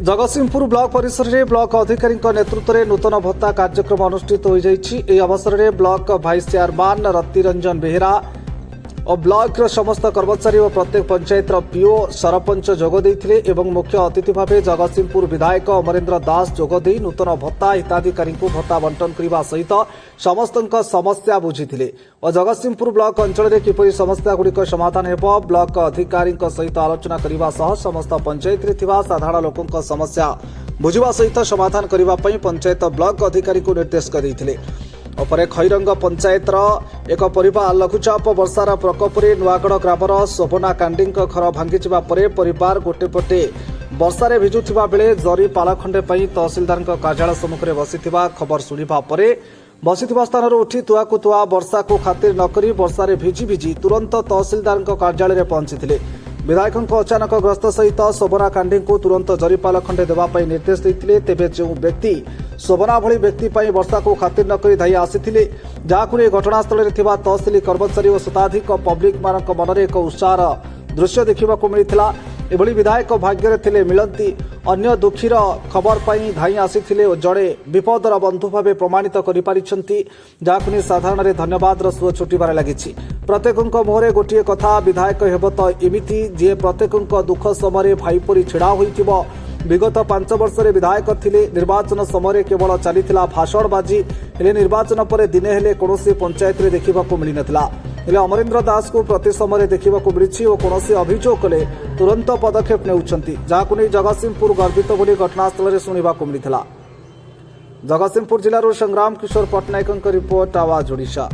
Jagatsinghpur block परिसर में block अधिकारी नेतृत्व में नूतन भत्ता कार्यक्रम अनुष्ठित हो जाइए। अवसर में ब्लॉक भाइस चेयरमैन रति रंजन बेहेरा और ब्लॉक समस्त कर्मचारी और प्रत्येक पंचायत पीओ सरपंच जोगदे एवं मुख्य अतिथि भाव जगतसिंहपुर विधायक अमरेन्द्र दास जोगदे नूतन भत्ता हिताधिकारी भत्ता बंटन करने सहित समस्त समस्या बुझी और जगतसिंहपुर ब्लॉक अंचल में किपरि समस्या गुड़िक समाधान हो ब्लॉक अधिकारी सहित आलोचना करने सह समस्त पंचायत साधारण लोकों समस्या बुझा सहित समाधान करने पंचायत ब्लॉक अधिकारी को निर्देश करते अपरे खैरंग पंचायतर एक परिवार लघुचाप वर्षार प्रकोप नुआगढ़ ग्रामर शोभना कांडी घर भांगिजा परिवार गोटे पटे वर्षार भिजुवा बेले जरी पालखंडे तहसिलदार कार्यालय सम्मुख में बसीथिबा खबर शुणा पर बसीथिबा स्थान उठी तुआकु तुआ वर्षा को खातिर नकरी वर्षार भिजी भिजी तुरंत तहसिलदार कार्यालय में पहुंची विधायकों अचानक ग्रस्त सहित शोभना कांडी को तुरंत जरीपाल खंडे देवाई निर्देश देते तेबे जो व्यक्ति शोभना भली व्यक्ति वर्षा को खातिर नकरी धाई आसी जहां घटनास्थल में तहसिल कर्मचारी और शताधिक पब्लिक मान मन में एक उत्साह दृश्य देखा मिलता। एभली विधायक भाग्य थे मिलती अन्य दुखीर खबर पाई धाई आसी जड़े विपदर बंधु भाव प्रमाणित कर साधारण धन्यवाद सुओ छुटबार लगी। प्रत्येक मुहर गोटे कथा विधायक हेब तो एमिति जे प्रत्येक दुख समय भाईपरी छिड़ा होइथिबो। विगत 5 वर्ष विधायक थिले निर्वाचन समय केवल चलीथिला भाषणबाजी हेले निर्वाचन पर दिने हेले कोनोसी पंचायत रे देखिबाकू मिली नथिला। हेले अमरेन्द्र दास को प्रति समय देखिबाकू मिलिछि और कोनोसी अभियोग कले तुरंत पदक्षेप नेउछंती जाहाकू नै जगतसिंहपुर गर्वित बोली घटनास्थल रे सुनिबाकू मिलिथिला। जगतसिंहपुर जिल्लार संग्राम किशोर पट्टनायक रिपोर्ट आवाज ओडिशा।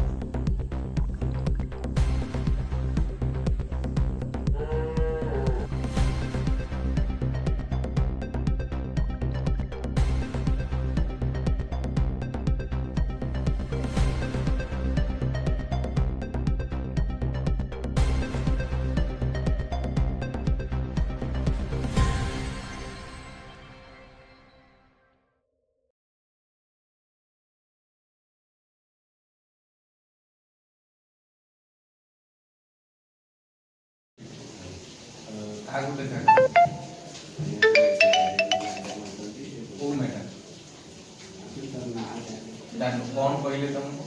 कौन कहले तुमको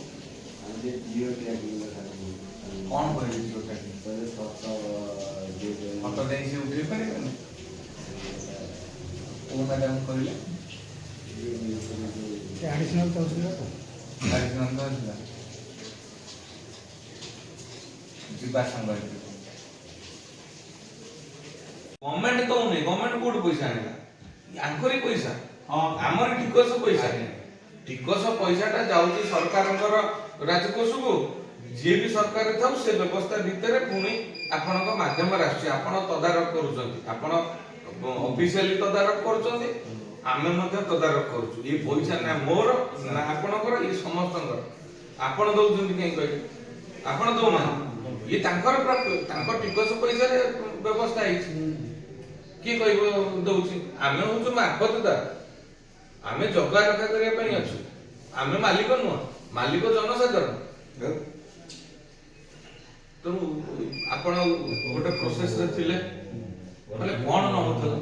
कौन कहले फोटो दे से उठे पारे ओ मैडम कहले एडिशनल तहसीलदार जीवा संग गवर्नमेंट तो नहीं गवर्नमेंट कोड पैसा आनिला आंकरी पैसा हां हमर टिकस पैसाटा जाउची सरकारंकर राजकोष को जे भी सरकार थाउ से व्यवस्था भीतर पुणी आपनक माध्यम राष्ट्रीय आपण तदारक करूछंती आपण ऑफिशियली तदारक करूछंती आमे मध्ये तदारक करूछु ये पैसा ना मोर ना आपनकर ये समस्तंकर आपण दउछंती के कहले आपण दउ ना ये तांकर तांकर टिकस पैसा रे व्यवस्था है कि कहबो दउछि आमे होछु मार्फतदार आमे जगह रखा करिया पई अछु आमे मालिक नुह मालिक जनसाधारण तो आपण गोटे प्रोसेस रे थिले माने कोन न होतला